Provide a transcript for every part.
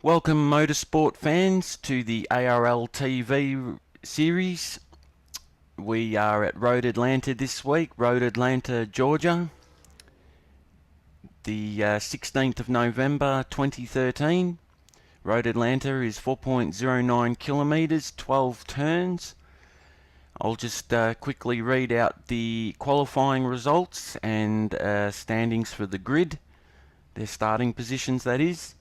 Welcome motorsport fans to the ARL TV series. We are at Road Atlanta this week, Road Atlanta, Georgia. The 16th of November 2013. Road Atlanta is 4.09 kilometres, 12 turns. I'll just quickly read out the qualifying results and standings for the grid. Their starting positions, that is.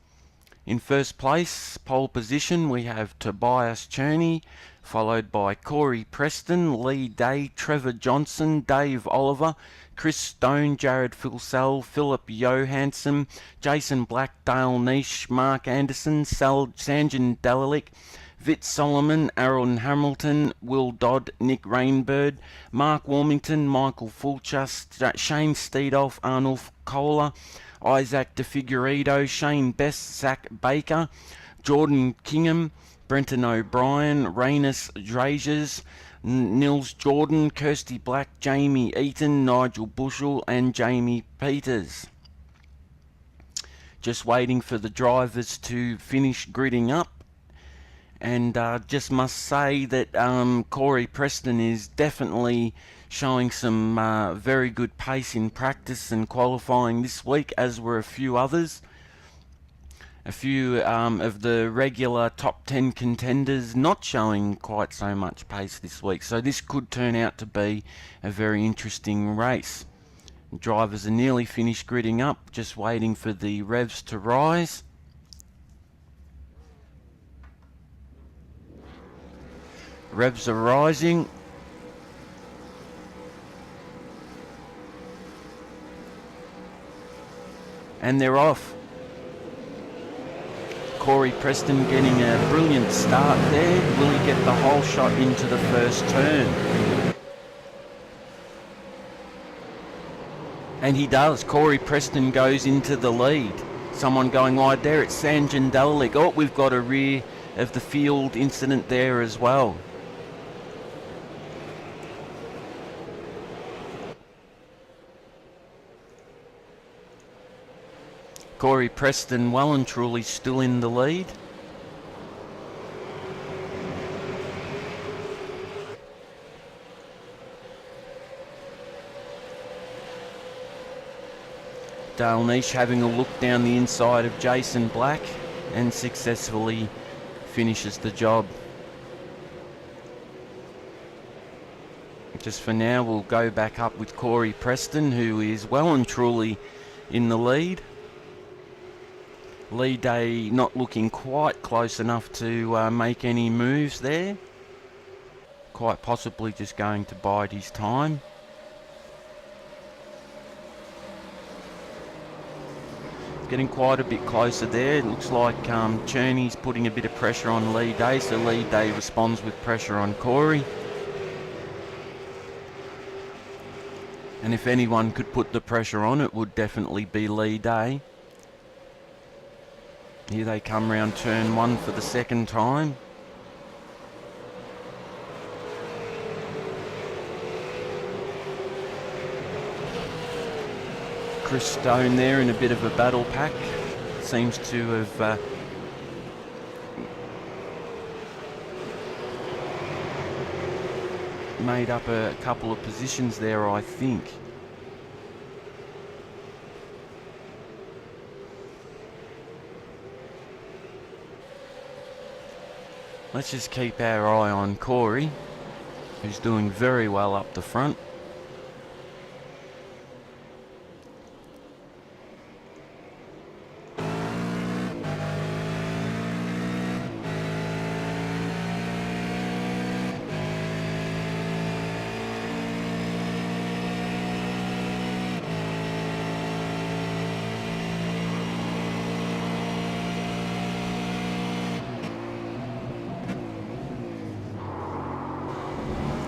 In first place, pole position, we have Tobias Cherney, followed by Corey Preston, Lee Day, Trevor Johnson, Dave Oliver, Chris Stone, Jared Filsell, Philip Johansson, Jason Black, Dale Niche, Mark Anderson, Sanjan Dalalik, Vit Solomon, Aaron Hamilton, Will Dodd, Nick Rainbird, Mark Warmington, Michael Fulcher, Shane Steedolf, Arnulf Kohler, Isaac DeFigueiredo, Shane Best, Zach Baker, Jordan Kingham, Brenton O'Brien, Rainus Drazers, Nils Jordan, Kirsty Black, Jamie Eaton, Nigel Bushell and Jamie Peters. Just waiting for the drivers to finish gridding up. And just must say that Corey Preston is definitely showing some very good pace in practice and qualifying this week, as were a few others. A few of the regular top 10 contenders not showing quite so much pace this week, so this could turn out to be a very interesting race. Drivers are nearly finished gridding up, just waiting for the revs to rise. Revs are rising. And they're off. Corey Preston getting a brilliant start there. Will he get the whole shot into the first turn? And he does. Corey Preston goes into the lead. Someone going wide there. It's Sanjan Dalalik. Oh, we've got a rear of the field incident there as well. Corey Preston well and truly still in the lead. Dale Niche having a look down the inside of Jason Black and successfully finishes the job. Just for now, we'll go back up with Corey Preston, who is well and truly in the lead. Lee Day not looking quite close enough to make any moves there. Quite possibly just going to bide his time. Getting quite a bit closer there. It looks like Cherney's putting a bit of pressure on Lee Day, so Lee Day responds with pressure on Corey. And if anyone could put the pressure on, it would definitely be Lee Day. Here they come round turn one for the second time. Chris Stone there in a bit of a battle pack. Seems to have made up a couple of positions there, I think. Let's just keep our eye on Corey, who's doing very well up the front.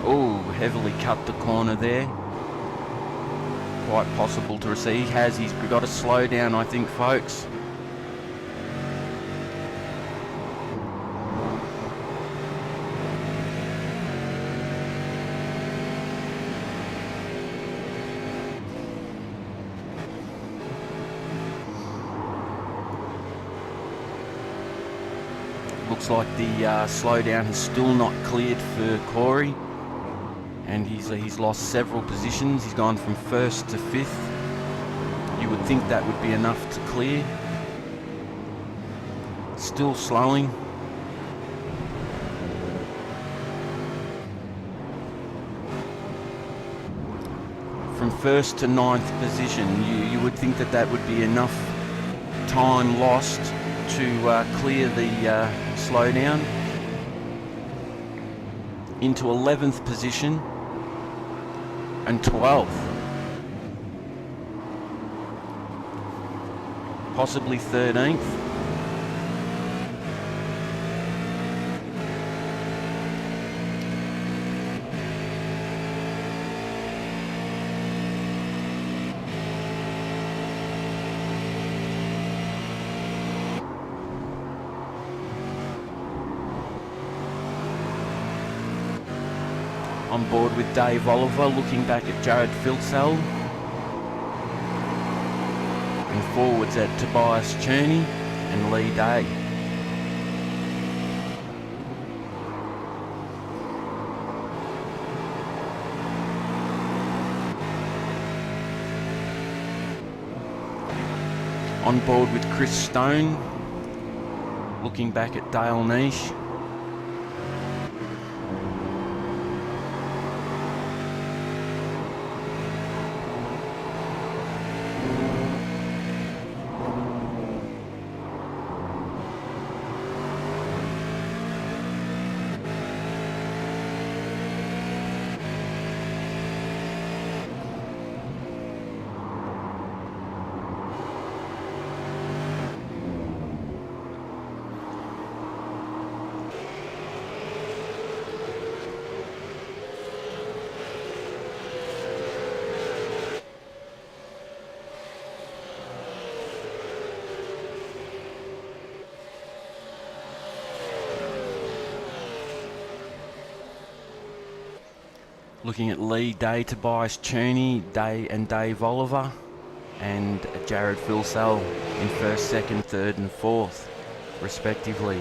Oh, heavily cut the corner there. Quite possible to receive. He's got to slow down, I think, folks. Looks like the slowdown has still not cleared for Corey, and he's lost several positions. He's gone from 1st to 5th. You would think that would be enough to clear. Still slowing. From 1st to 9th position, you would think that would be enough time lost to clear the slowdown. Into 11th position and 12th. Possibly 13th. On board with Dave Oliver, looking back at Jared Filsell. And forwards at Tobias Cherney and Lee Day. On board with Chris Stone, looking back at Dale Niche. Looking at Lee Day, Tobias Cherney, Day and Dave Oliver, and Jared Filsell in 1st, 2nd, 3rd and 4th, respectively.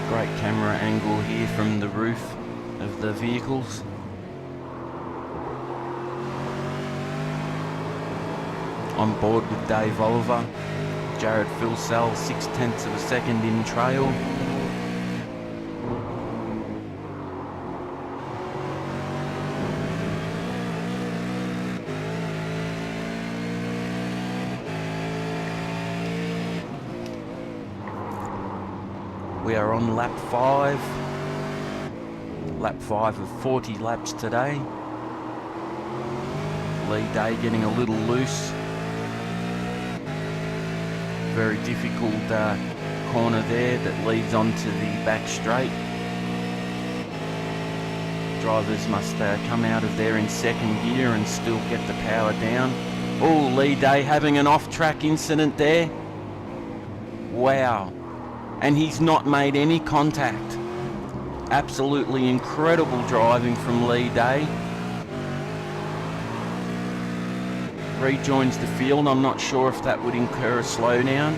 Great camera angle here from the roof of the vehicles. On board with Dave Oliver, Jared Filsell, 0.6 of a second in trail. We are on lap 5. Lap 5 of 40 laps today. Lee Day getting a little loose. Very difficult corner there that leads onto the back straight. Drivers must come out of there in 2nd gear and still get the power down. Oh, Lee Day having an off-track incident there. Wow. And he's not made any contact. Absolutely incredible driving from Lee Day. Rejoins the field. I'm not sure if that would incur a slowdown.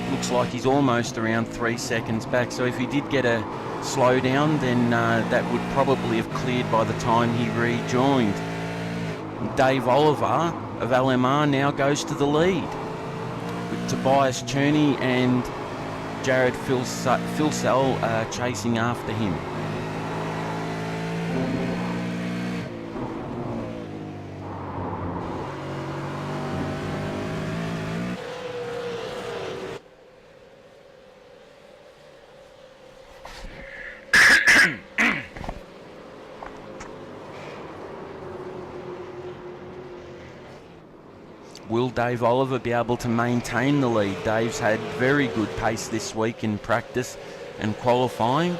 Looks like he's almost around 3 seconds back, so if he did get a slowdown, then that would probably have cleared by the time he rejoined. Dave Oliver of LMR now goes to the lead, with Tobias Cherney and Jared Filsell chasing after him. Will Dave Oliver be able to maintain the lead? Dave's had very good pace this week in practice and qualifying.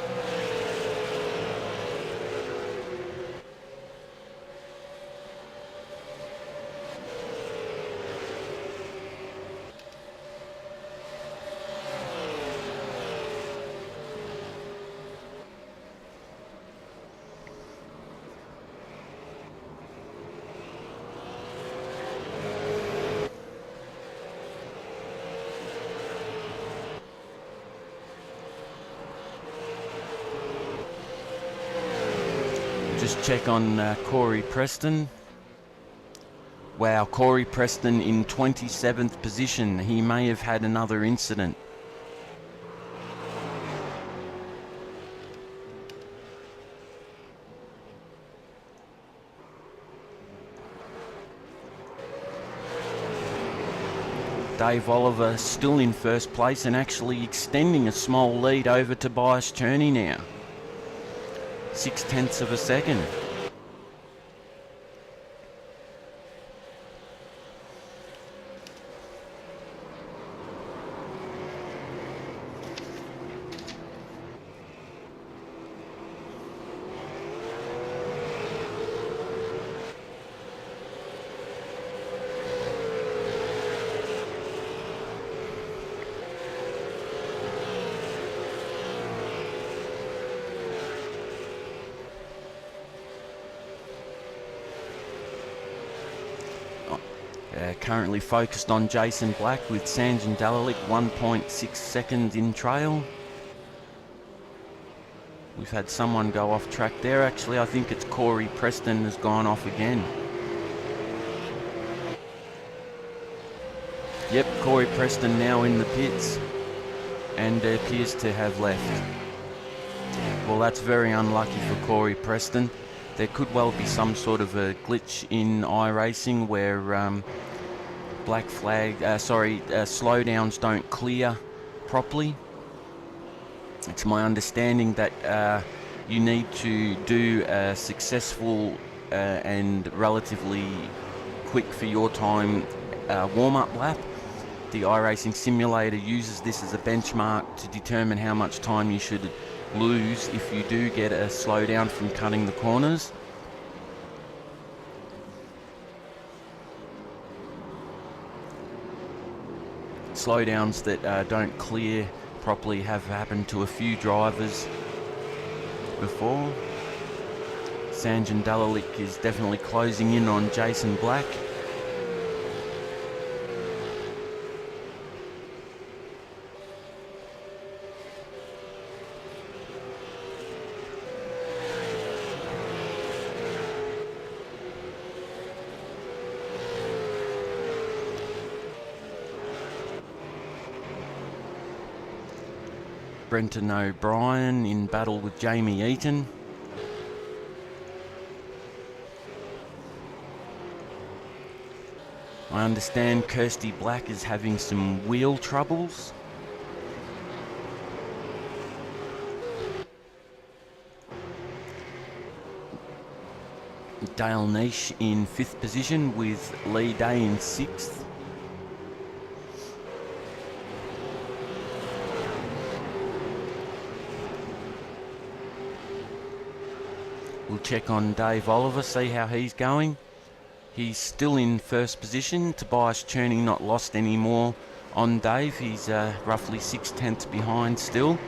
just check on Corey Preston. Wow, Corey Preston in 27th position. He may have had another incident. Dave Oliver still in first place and actually extending a small lead over Tobias Cherney now. 0.6 of a second. Currently focused on Jason Black with Sanjan Dalalik 1.6 seconds in trail. We've had someone go off track there. Actually, I think it's Corey Preston has gone off again. Yep, Corey Preston now in the pits and appears to have left. Well, that's very unlucky for Corey Preston. There could well be some sort of a glitch in iRacing where slowdowns don't clear properly. It's my understanding that you need to do a successful and relatively quick for your time warm-up lap. The iRacing simulator uses this as a benchmark to determine how much time you should lose if you do get a slowdown from cutting the corners. Slowdowns that don't clear properly have happened to a few drivers before. Sanjan Dalalik is definitely closing in on Jason Black. Brenton O'Brien in battle with Jamie Eaton. I understand Kirsty Black is having some wheel troubles. Dale Niche in 5th position with Lee Day in 6th. We'll check on Dave Oliver, see how he's going. He's still in 1st position. Tobias Cherney not lost anymore on Dave. He's roughly 0.6 behind still.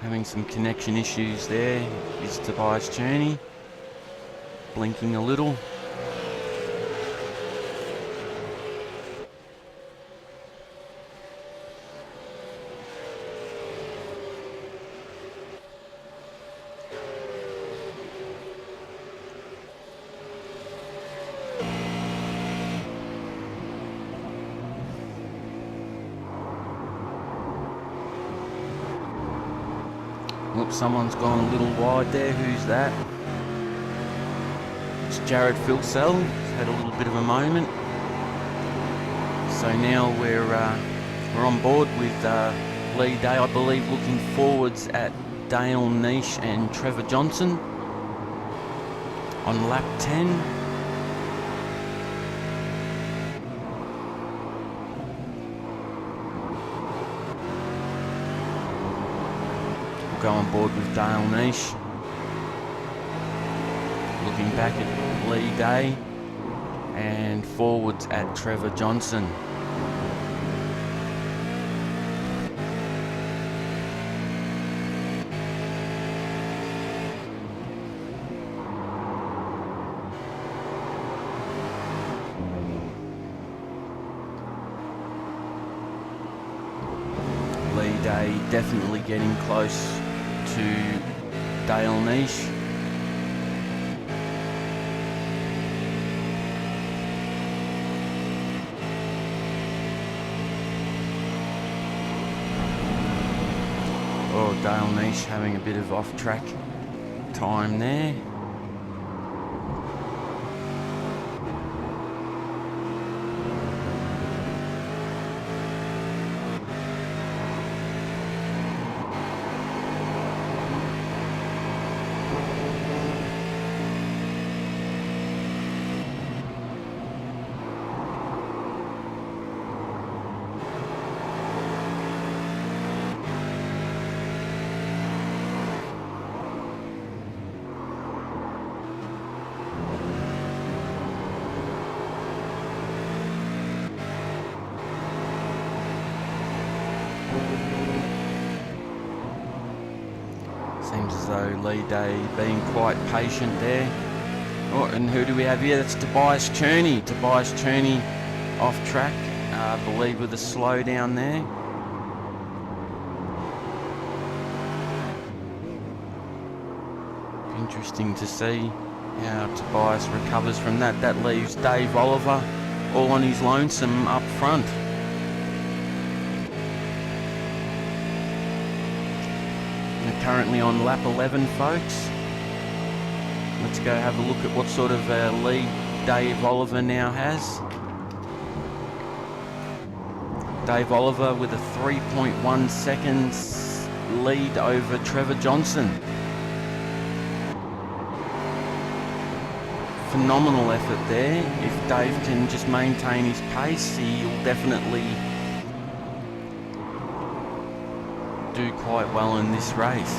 Having some connection issues there is Tobias Cherney. Blinking a little. Whoops, someone's gone a little wide there. Who's that? It's Jared Filsell. He's had a little bit of a moment. So now we're on board with Lee Day, I believe, looking forwards at Dale Niche and Trevor Johnson on lap 10. Go on board with Dale Niche. Looking back at Lee Day and forwards at Trevor Johnson. Lee Day definitely getting close to Dale Niche. Oh, Dale Niche having a bit of off-track time there. Seems as though Lee Day being quite patient there. Oh, and who do we have here? That's Tobias Cherney. Tobias Cherney off track, I believe, with a slow down there. Interesting to see how Tobias recovers from that. That leaves Dave Oliver all on his lonesome up front. We're currently on lap 11, folks. Let's go have a look at what sort of lead Dave Oliver now has. Dave Oliver with a 3.1 seconds lead over Trevor Johnson. Phenomenal effort there. If Dave can just maintain his pace, he'll definitely do quite well in this race.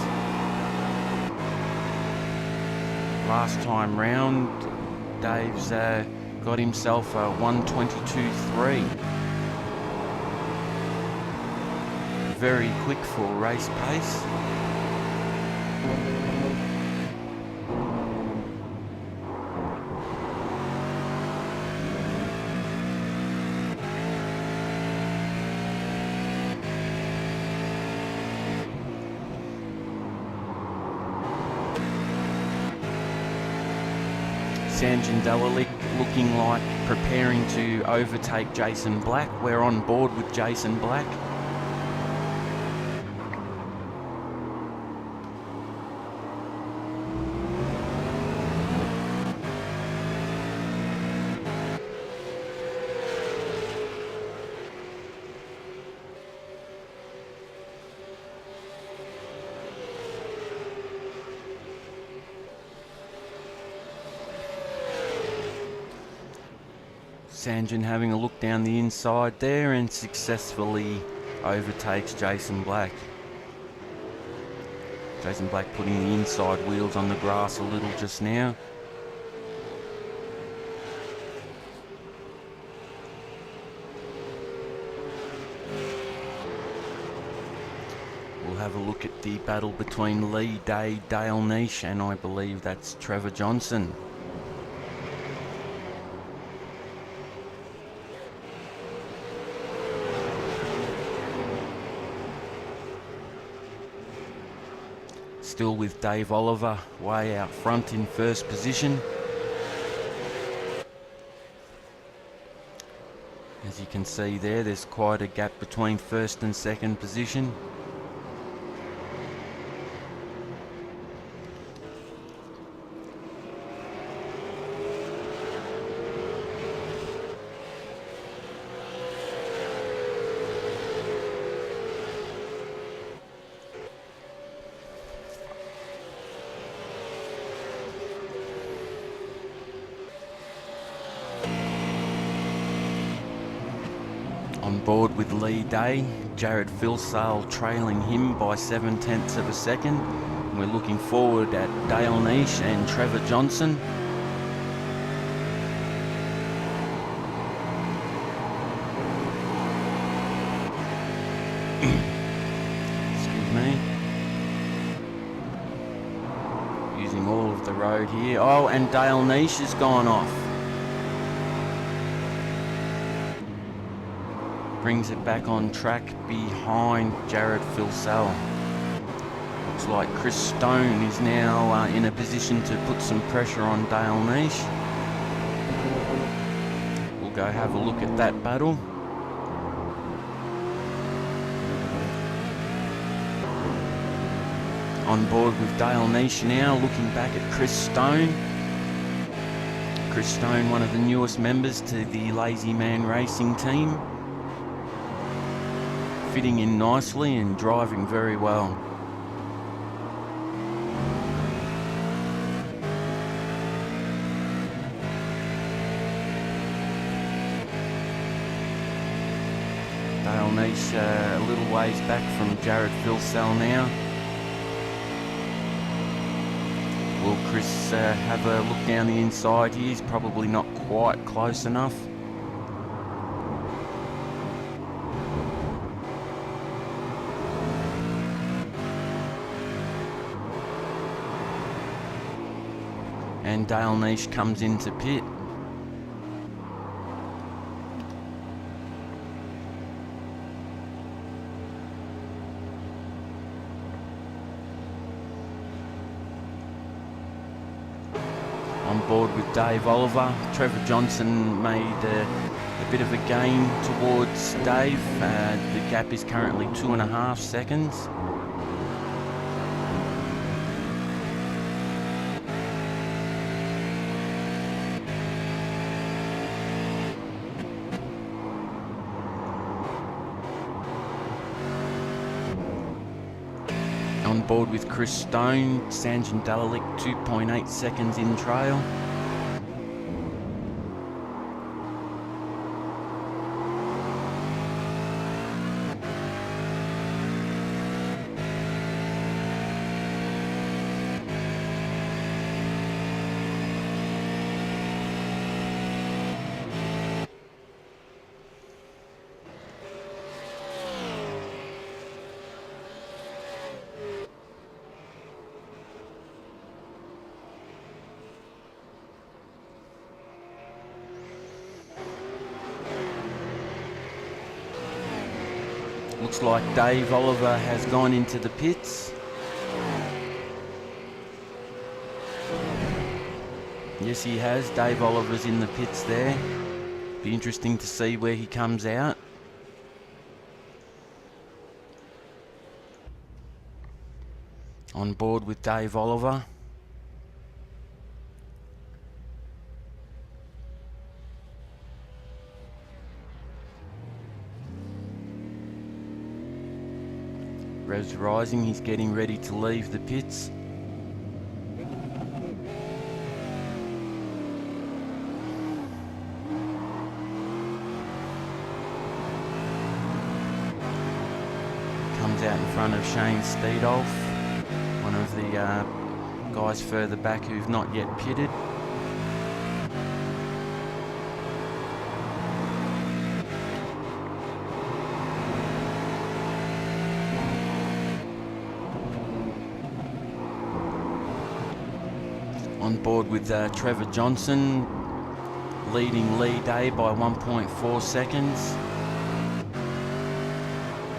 Last time round, Dave's got himself a 1:22.3. Very quick for race pace. Sanjin Dalalik looking like preparing to overtake Jason Black. We're on board with Jason Black. Sanjin having a look down the inside there and successfully overtakes Jason Black. Jason Black putting the inside wheels on the grass a little just now. We'll have a look at the battle between Lee Day, Dale Niche, and I believe that's Trevor Johnson. Still with Dave Oliver way out front in first position. As you can see there, there's quite a gap between first and second position. On board with Lee Day, Jared Filsale trailing him by 0.7 of a second. We're looking forward at Dale Niche and Trevor Johnson. Excuse me. Using all of the road here. Oh, and Dale Niche has gone off. Brings it back on track behind Jared Filsale. Looks like Chris Stone is now in a position to put some pressure on Dale Niche. We'll go have a look at that battle. On board with Dale Niche now, looking back at Chris Stone. Chris Stone, one of the newest members to the Lazy Man Racing team. Fitting in nicely and driving very well. Dale Niche a little ways back from Jared Filsell now. Will Chris have a look down the inside here? He's probably not quite close enough. And Dale Niche comes into pit. On board with Dave Oliver. Trevor Johnson made a bit of a gain towards Dave. The gap is currently 2.5 seconds. On board with Chris Stone, Sanjan Dalalik 2.8 seconds in trail. Looks like Dave Oliver has gone into the pits. Yes, he has. Dave Oliver's in the pits there. Be interesting to see where he comes out. On board with Dave Oliver. Revs rising, he's getting ready to leave the pits. Comes out in front of Shane Steedolf, one of the guys further back who've not yet pitted. On board with Trevor Johnson, leading Lee Day by 1.4 seconds.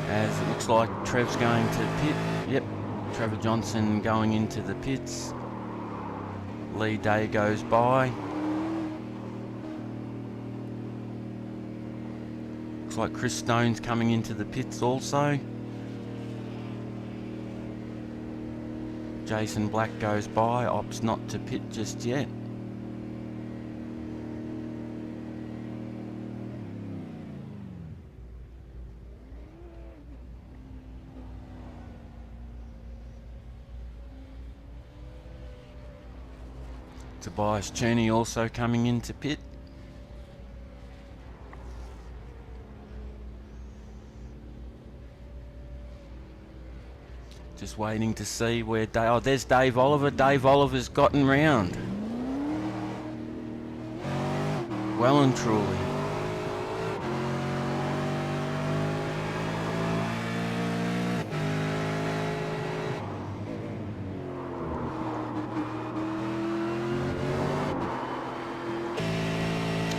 As it looks like Trev's going to pit. Yep, Trevor Johnson going into the pits. Lee Day goes by. Looks like Chris Stone's coming into the pits also. Jason Black goes by, opts not to pit just yet. Tobias Cheney also coming into pit. Just waiting to see where Dave... Oh, there's Dave Oliver. Dave Oliver's gotten round. Well and truly.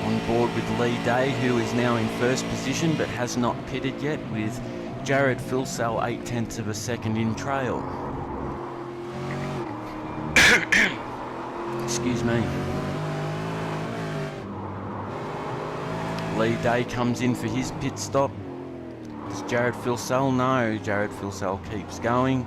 On board with Lee Day, who is now in first position but has not pitted yet, with Jared Filsell 0.8 of a second in trail. Excuse me. Lee Day comes in for his pit stop. Does Jared Filsell? No, Jared Filsell keeps going.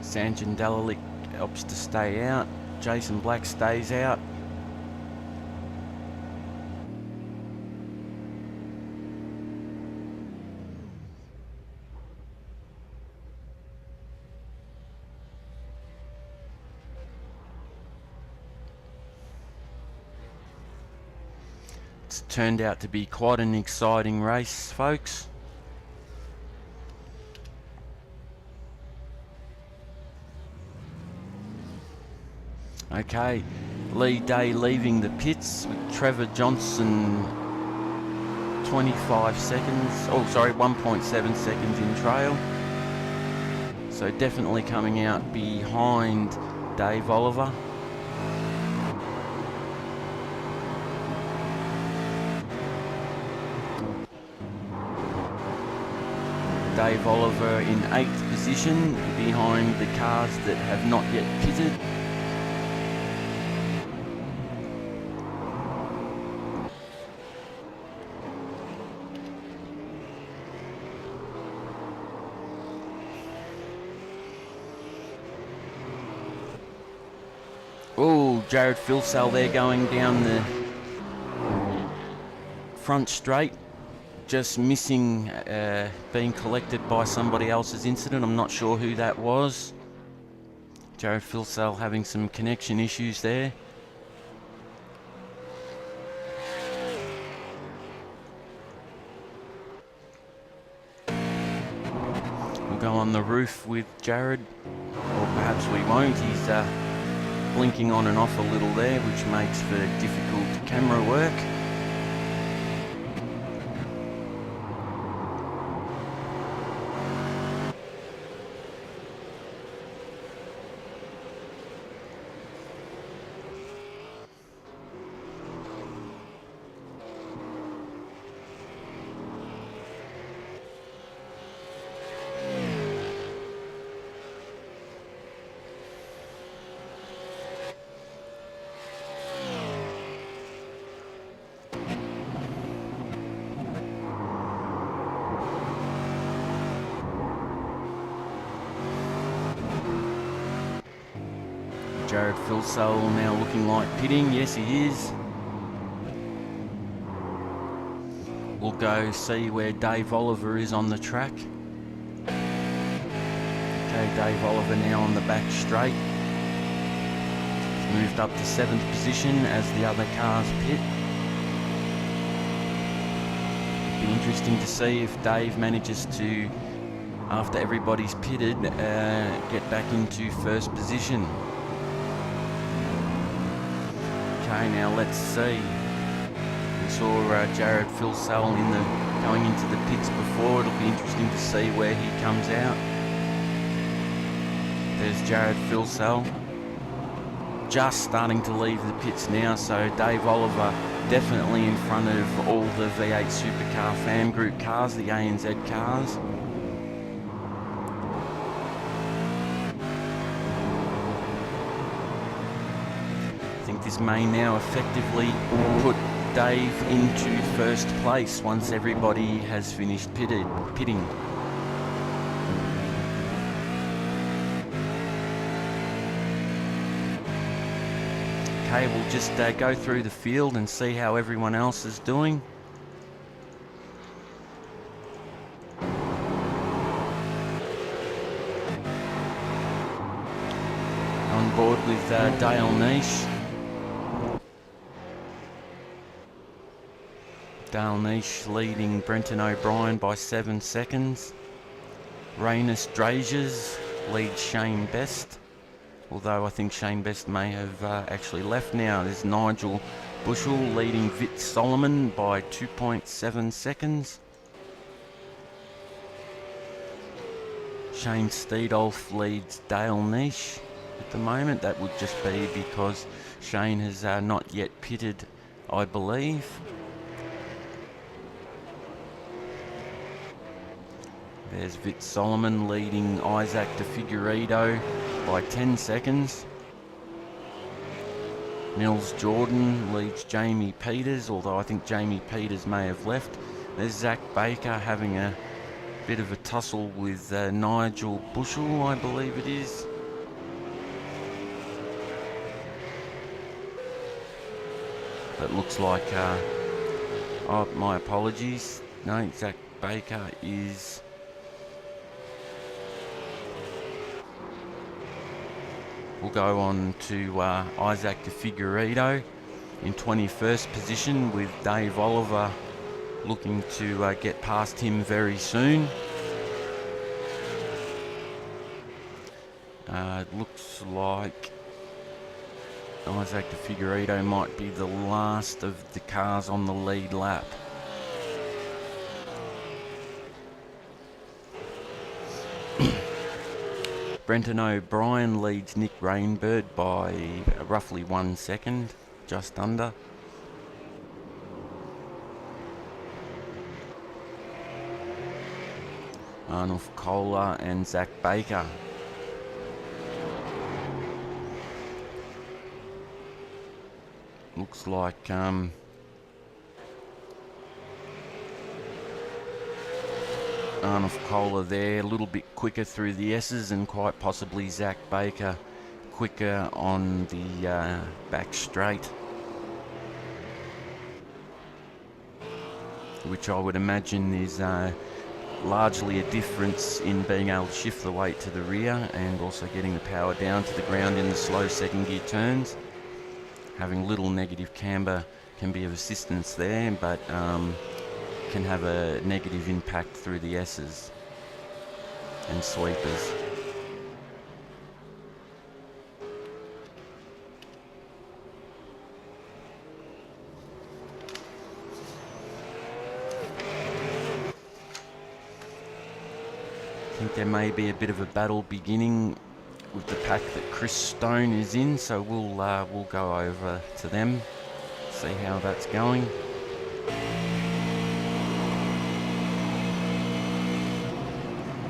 Sanjin Dalalik helps to stay out. Jason Black stays out. It's turned out to be quite an exciting race, folks. Okay, Lee Day leaving the pits with Trevor Johnson 25 seconds, 1.7 seconds in trail. So definitely coming out behind Dave Oliver. Dave Oliver in 8th position behind the cars that have not yet pitted. Oh, Jared Filsell there going down the front straight. Just missing being collected by somebody else's incident. I'm not sure who that was. Jared Filsell having some connection issues there. We'll go on the roof with Jared, or perhaps we won't. He's blinking on and off a little there, which makes for difficult camera work. Jared Filsell now looking like pitting. Yes, he is. We'll go see where Dave Oliver is on the track. Okay, Dave Oliver now on the back straight. He's moved up to 7th position as the other cars pit. It'll be interesting to see if Dave manages to, after everybody's pitted, get back into 1st position. Okay, now let's see. We saw Jared Filsell going into the pits before. It'll be interesting to see where he comes out. There's Jared Filsell. Just starting to leave the pits now, so Dave Oliver definitely in front of all the V8 Supercar Fan Group cars, the ANZ cars. I think this may now effectively put Dave into 1st place once everybody has finished pitting. Okay, we'll just go through the field and see how everyone else is doing. On board with Dale Niche. Dale Niche leading Brenton O'Brien by 7 seconds. Rainus Drazers leads Shane Best, although I think Shane Best may have actually left now. There's Nigel Bushell leading Vit Solomon by 2.7 seconds. Shane Steedolf leads Dale Niche at the moment. That would just be because Shane has not yet pitted, I believe. There's Vit Solomon leading Isaac de Figueiredo by 10 seconds. Nils Jordan leads Jamie Peters, although I think Jamie Peters may have left. There's Zach Baker having a bit of a tussle with Nigel Bushell, I believe it is. But looks like, oh, my apologies. No, Zach Baker is... We'll go on to Isaac de Figueiredo in 21st position, with Dave Oliver looking to get past him very soon. It looks like Isaac de Figueiredo might be the last of the cars on the lead lap. Brenton O'Brien leads Nick Rainbird by roughly 1 second, just under. Arnulf Kohler and Zach Baker. Looks like Arnulf Kohler there, a little bit quicker through the S's, and quite possibly Zach Baker quicker on the back straight, which I would imagine is largely a difference in being able to shift the weight to the rear and also getting the power down to the ground in the slow second gear turns. Having little negative camber can be of assistance there, but can have a negative impact through the S's and sweepers. I think there may be a bit of a battle beginning with the pack that Chris Stone is in, so we'll go over to them, see how that's going.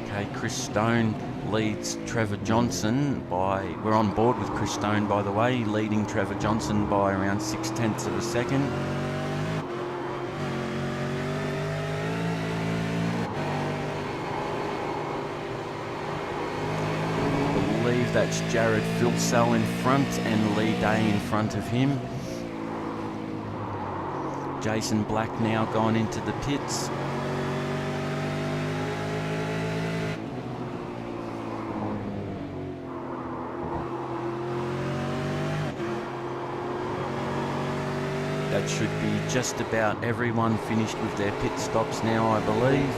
Okay, Chris Stone leads Trevor Johnson by, we're on board with Chris Stone by the way, leading Trevor Johnson by around 0.6 of a second. I believe that's Jared Filsell in front and Lee Day in front of him. Jason Black now gone into the pits. That should be just about everyone finished with their pit stops now, I believe.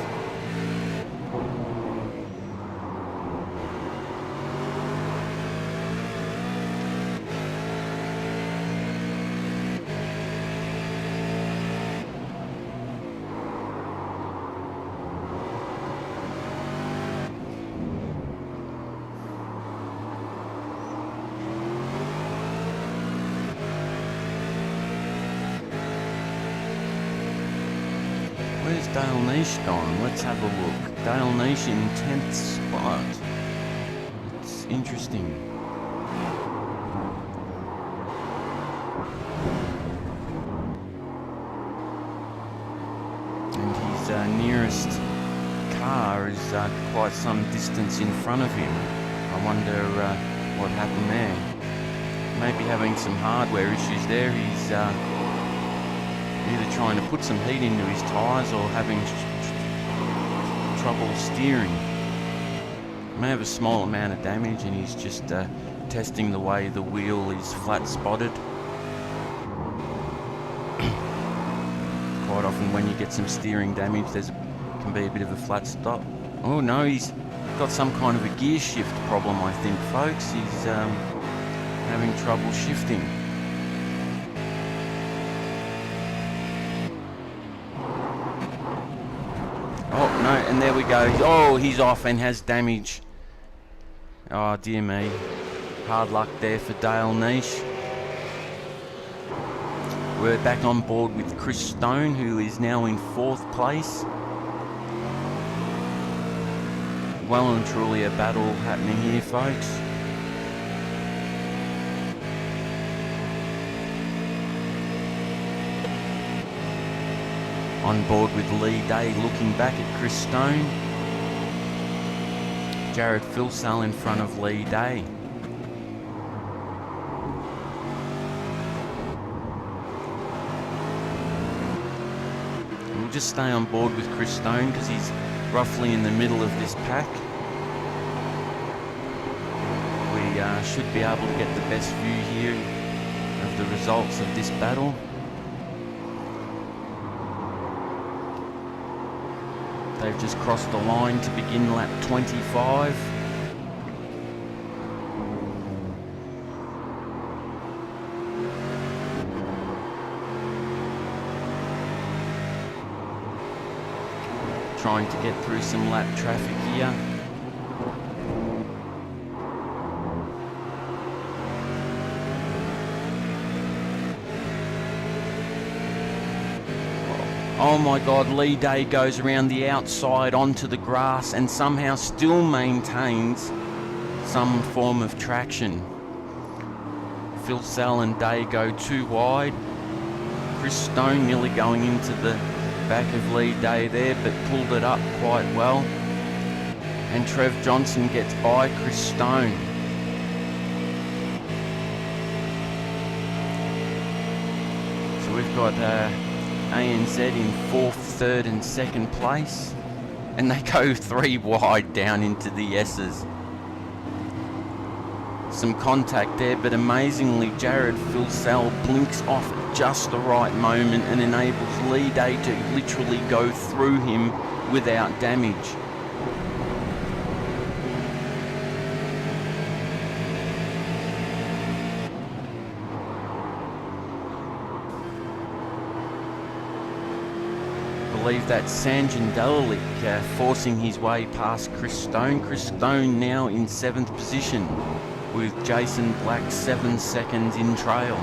Where's Dale Niche gone? Let's have a look. Dale Niche in 10th spot. It's interesting. And his nearest car is quite some distance in front of him. I wonder what happened there. Maybe having some hardware issues there. He's either trying to put some heat into his tyres or having trouble steering. May have a small amount of damage and he's just testing the way the wheel is flat spotted. Quite often when you get some steering damage can be a bit of a flat stop. Oh no, he's got some kind of a gear shift problem, I think, folks. He's having trouble shifting. Oh, no, and there we go. Oh, he's off and has damage. Oh, dear me. Hard luck there for Dale Niche. We're back on board with Chris Stone, who is now in 4th place. well and truly a battle happening here, folks. On board with Lee Day, looking back at Chris Stone. Jared Filsell in front of Lee Day. We'll just stay on board with Chris Stone because he's roughly in the middle of this pack. We should be able to get the best view here of the results of this battle. They've just crossed the line to begin lap 25. Trying to get through some lap traffic here. Oh my God, Lee Day goes around the outside onto the grass and somehow still maintains some form of traction. Filsell and Day go too wide. Chris Stone nearly going into the back of Lee Day there, but pulled it up quite well. And Trev Johnson gets by Chris Stone. So we've got ANZ in 4th, 3rd and 2nd place, and they go 3 wide down into the S's. Some contact there, but amazingly Jared Filsell blinks off at just the right moment and enables Lee Day to literally go through him without damage. I believe that's Sanjan Dalalik forcing his way past Chris Stone. Chris Stone now in 7th position with Jason Black 7 seconds in trail.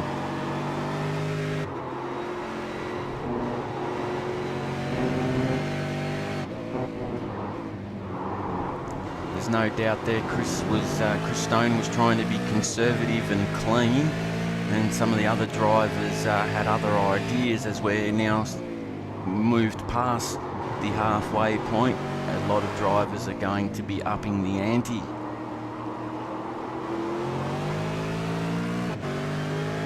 There's no doubt there Chris Stone was trying to be conservative and clean, and some of the other drivers had other ideas. As we're now moved past the halfway point, a lot of drivers are going to be upping the ante.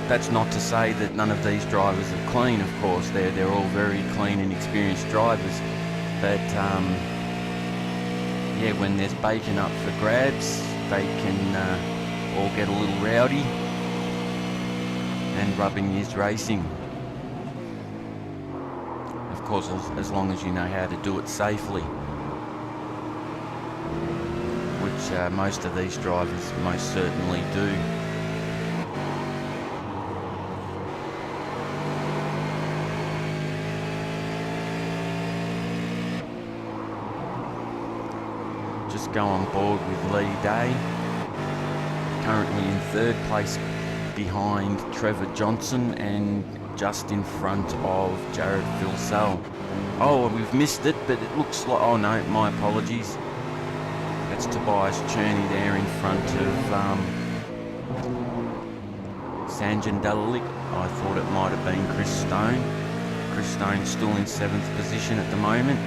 That's not to say that none of these drivers are clean, of course. They're all very clean and experienced drivers, but yeah, when there's bacon up for grabs, they can all get a little rowdy, and rubbing is racing. Of course, as long as you know how to do it safely, which most of these drivers most certainly do. Just go on board with Lee Day, currently in 3rd place behind Trevor Johnson and just in front of Jared Filsell. Oh, we've missed it, but it looks like... Oh no, my apologies. That's Tobias Cherney there in front of Sanjan Dalalik. I thought it might have been Chris Stone. Chris Stone's still in 7th position at the moment.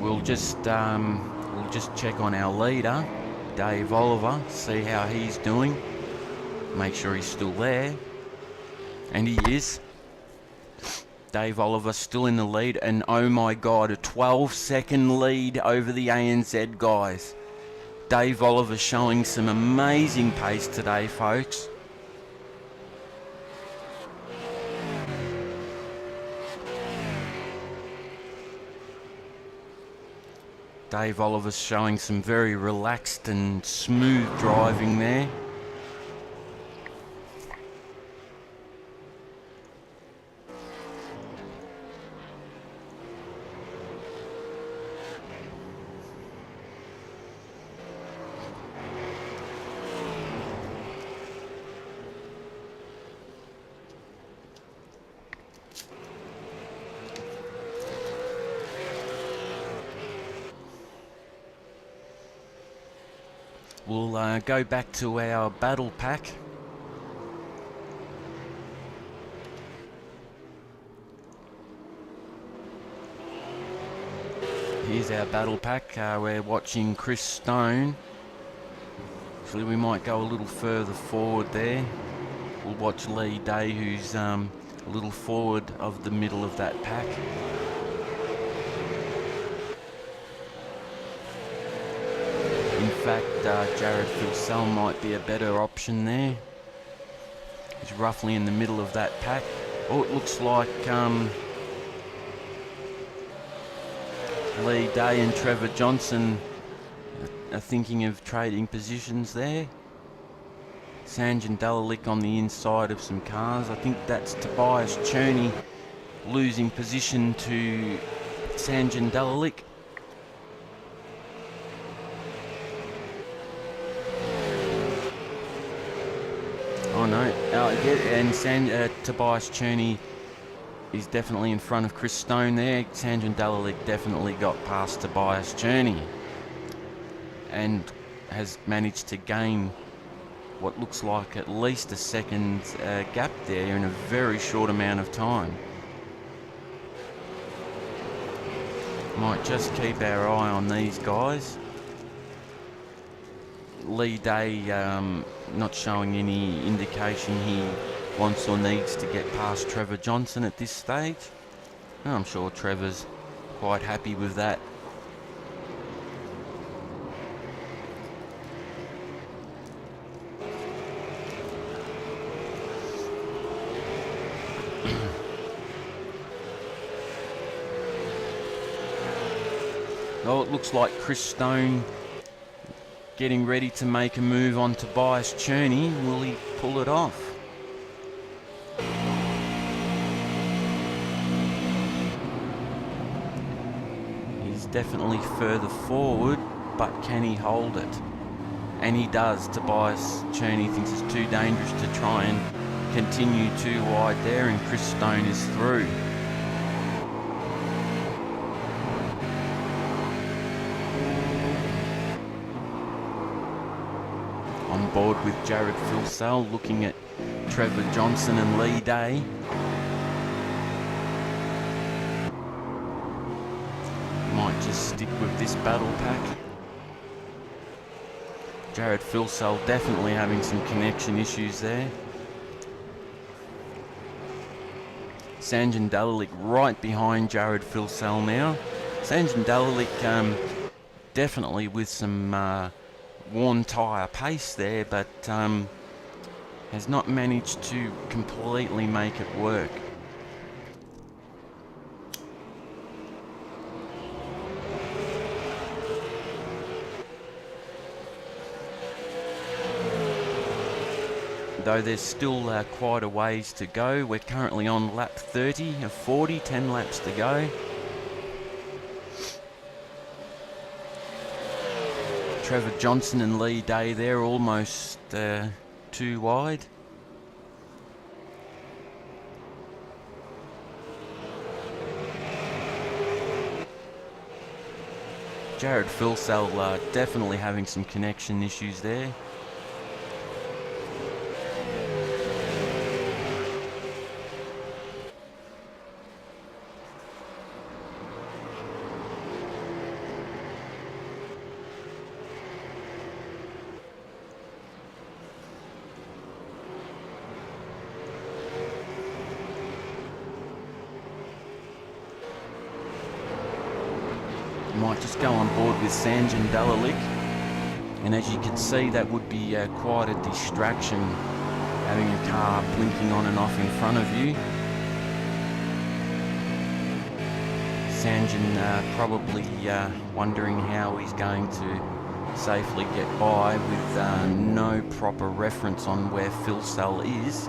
We'll just check on our leader, Dave Oliver, see how he's doing. Make sure he's still there. And he is. Dave Oliver still in the lead, and oh my God, a 12-second lead over the ANZ guys. Dave Oliver showing some amazing pace today, folks. Dave Oliver's showing some very relaxed and smooth driving there. We'll go back to our battle pack. Here's our battle pack. We're watching Chris Stone. Actually, we might go a little further forward there. We'll watch Lee Day, who's a little forward of the middle of that pack. In fact, Jared Filsell might be a better option there. He's roughly in the middle of that pack. Oh, it looks like Lee Day and Trevor Johnson are thinking of trading positions there. Sanjay Dalalik on the inside of some cars. I think that's Tobias Cherney losing position to Sanjay Dalalik. Oh no, and Tobias Cherney is definitely in front of Chris Stone there. Sanjay Dalalik definitely got past Tobias Cherney and has managed to gain what looks like at least a second gap there in a very short amount of time. Might just keep our eye on these guys. Lee Day not showing any indication he wants or needs to get past Trevor Johnson at this stage. I'm sure Trevor's quite happy with that. Oh, it looks like Chris Stone getting ready to make a move on Tobias Cherney. Will he pull it off? He's definitely further forward, but can he hold it? And he does. Tobias Cherney thinks it's too dangerous to try and continue too wide there, and Chris Stone is through. On board with Jared Filsell, looking at Trevor Johnson and Lee Day. Might just stick with this battle pack. Jared Filsell definitely having some connection issues there. Sanjay Dalalik right behind Jared Filsell now. Sanjay Dalalik definitely with some worn tyre pace there, but has not managed to completely make it work. Though there's still quite a ways to go. We're currently on lap 30 of 40, 10 laps to go. Trevor Johnson and Lee Day there, almost too wide. Jared Filsell definitely having some connection issues there. Might just go on board with Sanjay Dalalik, and as you can see, that would be quite a distraction, having a car blinking on and off in front of you. Sanjay probably wondering how he's going to safely get by with no proper reference on where Filsell is.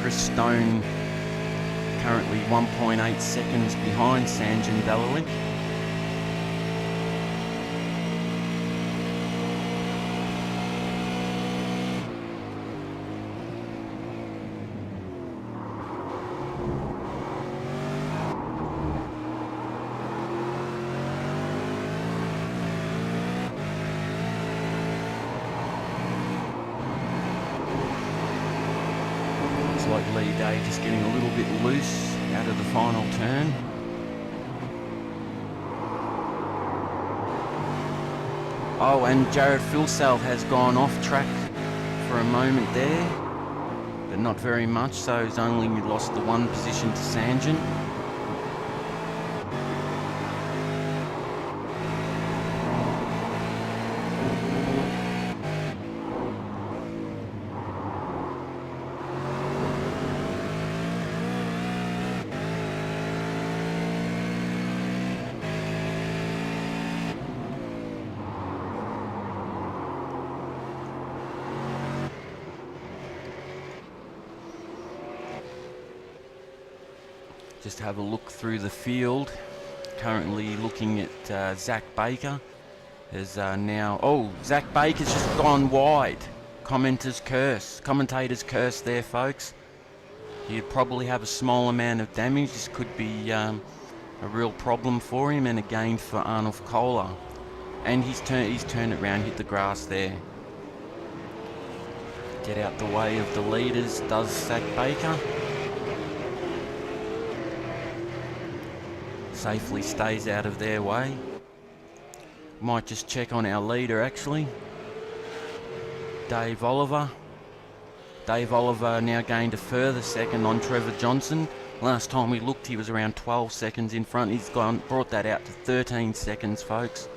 Chris Stone currently 1.8 seconds behind Sanjay Dalalik. like Lee Day just getting a little bit loose out of the final turn. Oh, and Jared Filsell has gone off track for a moment there, but not very much, so he's only lost the one position to Sanjin. Just have a look through the field. Currently looking at Zach Baker. There's now... Oh, Zach Baker's just gone wide. Commentator's curse there, folks. He'd probably have a small amount of damage. This could be a real problem for him and a gain for Arnulf Kohler. And he's turned it around, hit the grass there. Get out the way of the leaders, does Zach Baker. Safely stays out of their way. Might just check on our leader actually. Dave Oliver. Dave Oliver now gained a further second on Trevor Johnson. Last time we looked he was around 12 seconds in front. He's brought that out to 13 seconds, folks.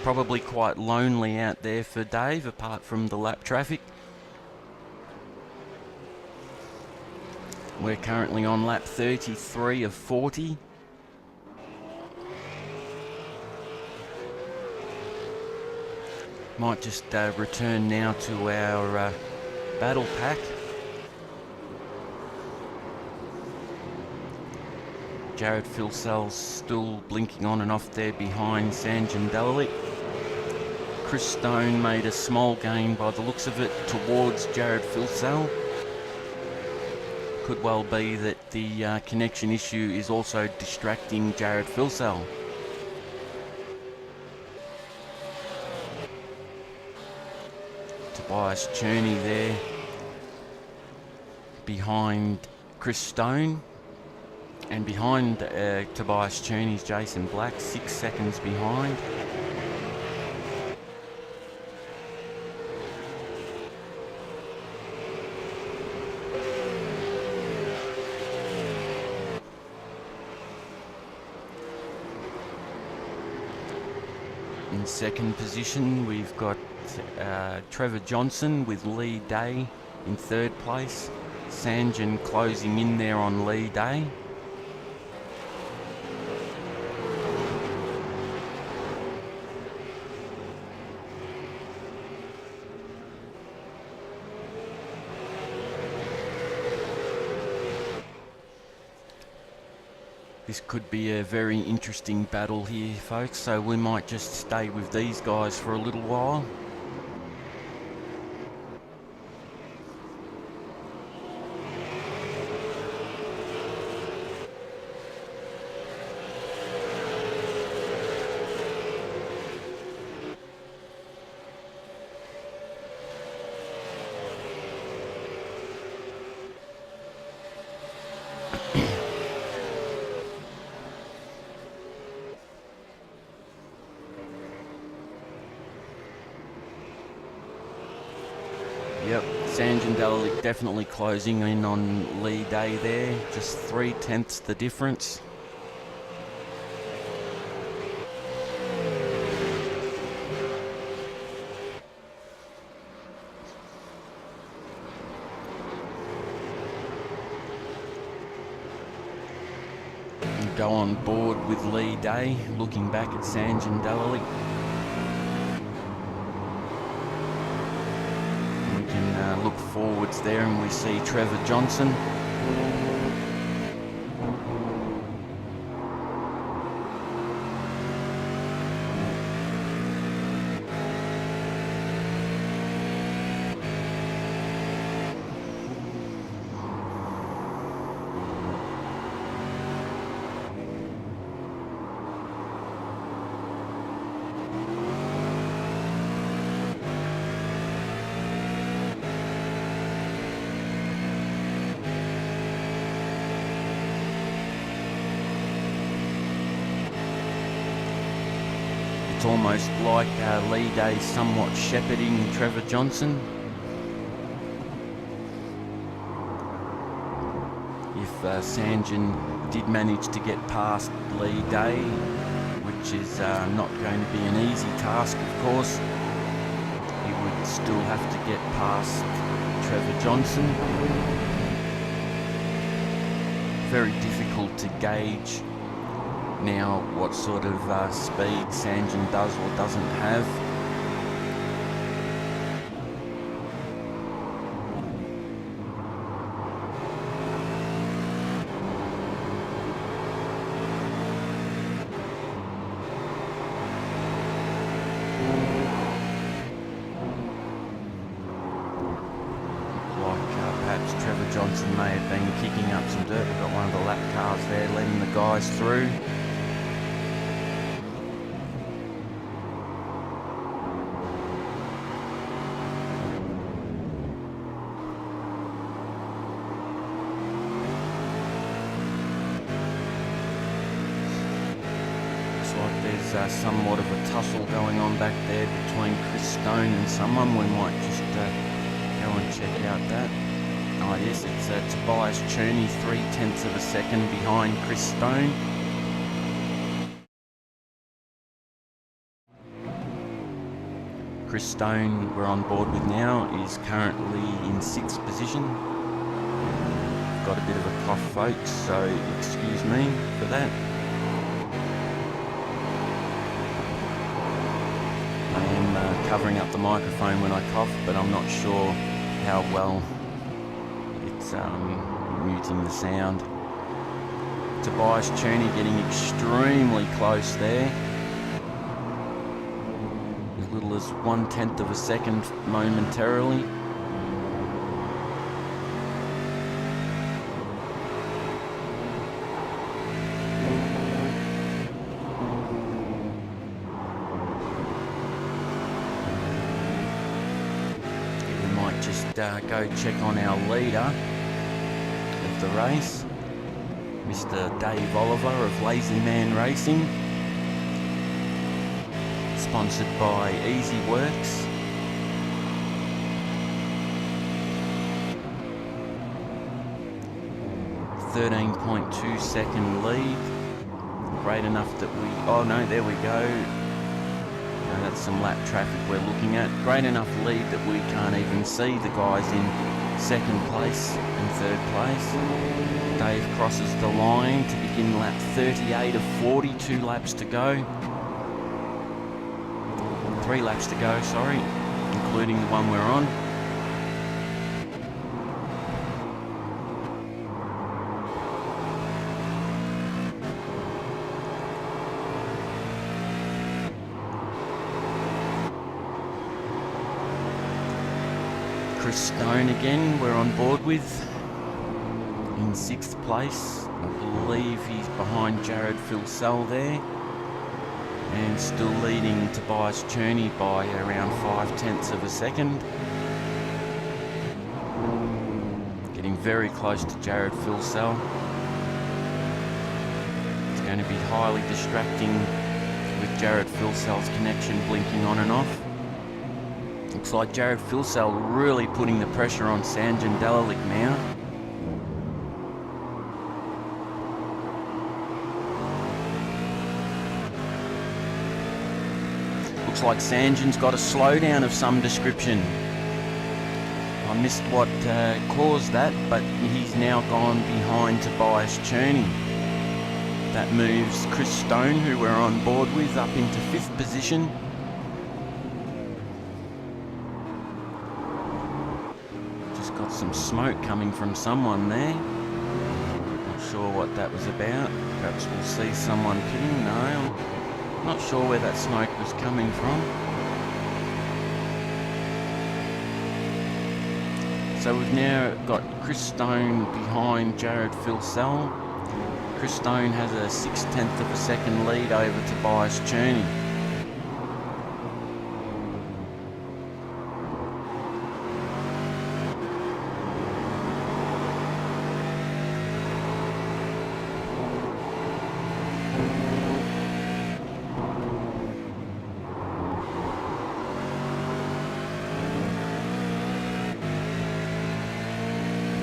Probably quite lonely out there for Dave apart from the lap traffic. We're currently on lap 33 of 40. Might just return now to our battle pack. Jared Filsell's still blinking on and off there behind Sanjin Dalalik. Chris Stone made a small gain by the looks of it towards Jared Filsell. Could well be that the connection issue is also distracting Jared Filsell. Tobias Cherney there behind Chris Stone, and behind Tobias Cherney's Jason Black, 6 seconds behind. In second position we've got Trevor Johnson with Lee Day in third place. Sanjin closing in there on Lee Day. This could be a very interesting battle here, folks, so we might just stay with these guys for a little while. Yep, Sanjin Dalalik definitely closing in on Lee Day there, just 0.3 the difference. And go on board with Lee Day, looking back at Sanjin Dalalik. Look forwards there and we see Trevor Johnson. almost like Lee Day somewhat shepherding Trevor Johnson. If Sanjin did manage to get past Lee Day, which is not going to be an easy task, of course, he would still have to get past Trevor Johnson. Very difficult to gauge now what sort of speed Sanjin does or doesn't have. Perhaps Trevor Johnson may have been kicking up some dirt. We've got one of the lap cars there letting the guys through. Looks like there's somewhat of a tussle going on back there between Chris Stone and someone. We might just go and check out that. Oh yes, it's Tobias Cherney, 0.3 of a second behind Chris Stone. Chris Stone, we're on board with now, is currently in 6th position. Got a bit of a cough, folks, so excuse me for that. I am covering up the microphone when I cough, but I'm not sure how well it's muting the sound. Tobias Cherney getting extremely close there. As little as 1/10 of a second momentarily. Go check on our leader of the race, Mr. Dave Oliver of Lazy Man Racing, sponsored by Easy Works. .2 lead, great enough that we, oh no, there we go. That's some lap traffic we're looking at. Great enough lead that we can't even see the guys in 2nd place and 3rd place. Dave crosses the line to begin lap 38 of 40, 2 laps to go. 3 laps to go, sorry, including the one we're on. Chris Stone again, we're on board with, in 6th place. I believe he's behind Jared Filsell there, and still leading Tobias Cherney by around 0.5 of a second. Getting very close to Jared Filsell. It's going to be highly distracting with Jared Filsell's connection blinking on and off. Looks like Jared Filsell really putting the pressure on Sanjin Dalalik now. Looks like Sanjin's got a slowdown of some description. I missed what caused that, but he's now gone behind Tobias Cherney. That moves Chris Stone, who we're on board with, up into 5th position. Some smoke coming from someone there. Not sure what that was about. Perhaps we'll see someone pitting. No, I'm not sure where that smoke was coming from. So we've now got Chris Stone behind Jared Filsell. Chris Stone has a 0.6 of a second lead over Tobias Cherney.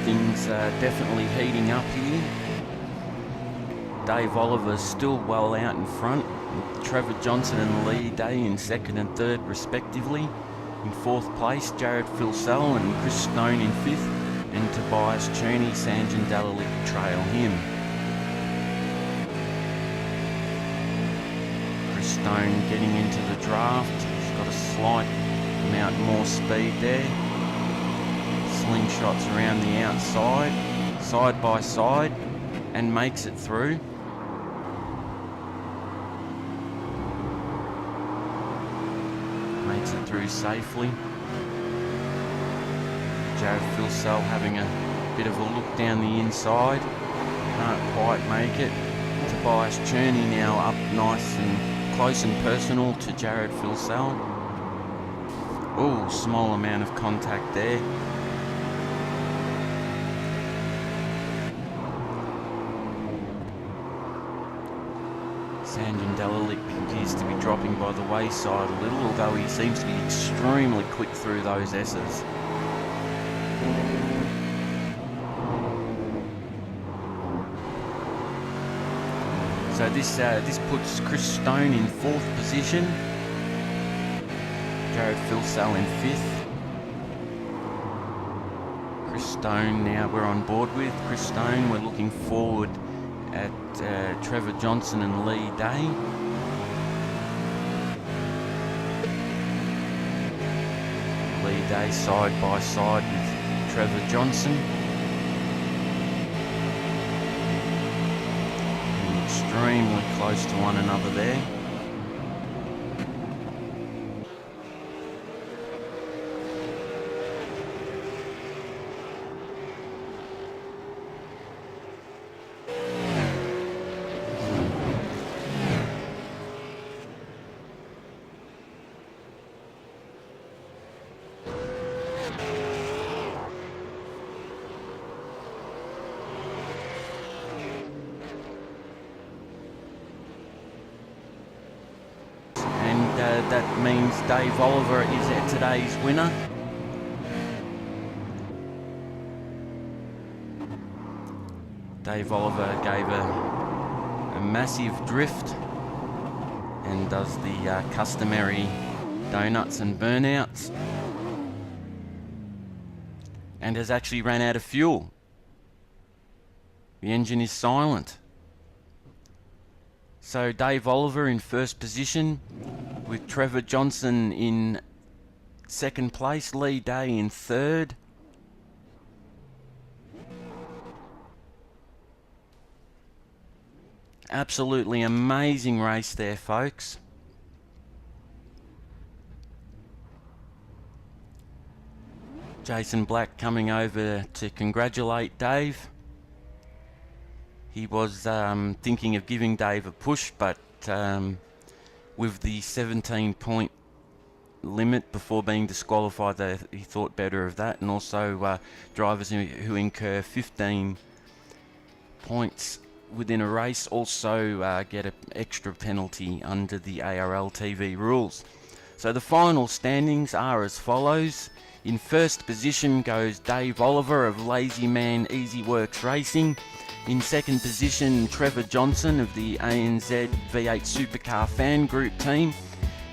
things are definitely heating up here. Dave Oliver's still well out in front, with Trevor Johnson and Lee Day in second and third respectively. In fourth place, Jared Filsell and Chris Stone in fifth, and Tobias Cherney, Sanjan Dalalik trail him. Chris Stone getting into the draft. He's got a slight amount more speed there. Slingshots around the outside, side by side, and makes it through. Makes it through safely. Jared Filsell having a bit of a look down the inside. Can't quite make it. Tobias Cherney now up nice and close and personal to Jared Filsell. Oh, small amount of contact there. Sanjan Dalalik appears to be dropping by the wayside a little, although he seems to be extremely quick through those S's. So this puts Chris Stone in fourth position, Jared Filsell in fifth. Chris Stone now we're on board with. Chris Stone, we're looking forward at Trevor Johnson and Lee Day. Lee Day side by side with Trevor Johnson. Extremely close to one another there. That means Dave Oliver is today's winner. Dave Oliver gave a massive drift and does the customary donuts and burnouts, and has actually ran out of fuel. The engine is silent. So Dave Oliver in first position, with Trevor Johnson in second place, Lee Day in third. Absolutely amazing race there, folks. Jason Black coming over to congratulate Dave. He was thinking of giving Dave a push, but with the 17-point limit before being disqualified, he thought better of that. And also drivers who incur 15 points within a race also get an extra penalty under the ARL TV rules. So the final standings are as follows. In first position goes Dave Oliver of Lazy Man Easy Works Racing. In second position, Trevor Johnson of the ANZ V8 Supercar Fan Group team,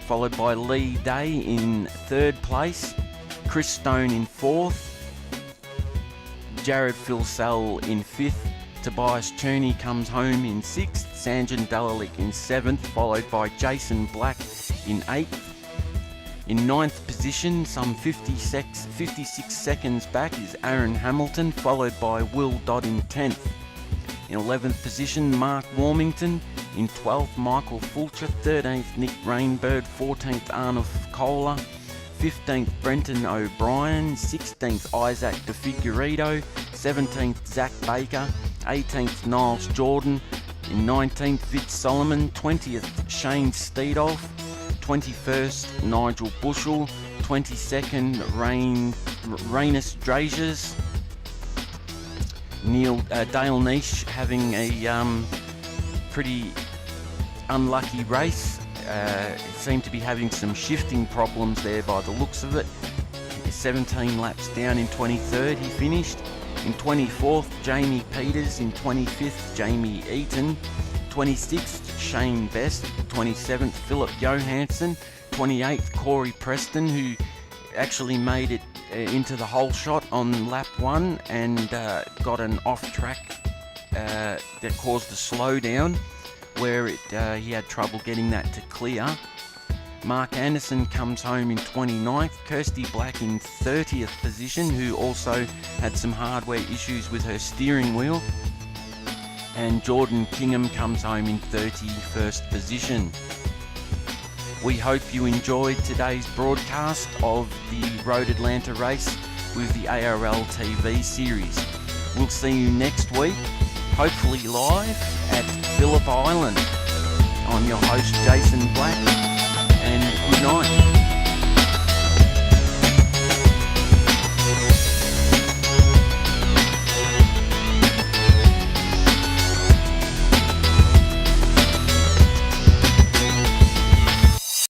followed by Lee Day in third place, Chris Stone in fourth, Jared Filsell in fifth, Tobias Cherney comes home in sixth, Sanjan Dalalik in seventh, followed by Jason Black in eighth. In ninth position, some 56 seconds back, is Aaron Hamilton, followed by Will Dodd in 10th. In 11th position, Mark Warmington. In 12th, Michael Fulcher. 13th, Nick Rainbird. 14th, Arnav Kohler. 15th, Brenton O'Brien. 16th, Isaac DeFigueiredo. 17th, Zach Baker. 18th, Niles Jordan. In 19th, Vince Solomon. 20th, Shane Steedolf. 21st, Nigel Bushell. 22nd, Rainus Drazers. Dale Niche having a pretty unlucky race. Seemed to be having some shifting problems there by the looks of it. 17 laps down in 23rd he finished. In 24th, Jamie Peters. In 25th, Jamie Eaton. 26th, Shane Best. 27th, Philip Johansson. 28th, Corey Preston, who actually made it into the whole shot on lap 1 and got an off track that caused a slowdown where he had trouble getting that to clear. Mark Anderson comes home in 29th, Kirsty Black in 30th position, who also had some hardware issues with her steering wheel, and Jordan Kingham comes home in 31st position. We hope you enjoyed today's broadcast of the Road Atlanta race with the ARL TV series. We'll see you next week, hopefully live at Phillip Island. I'm your host, Jason Black, and good night.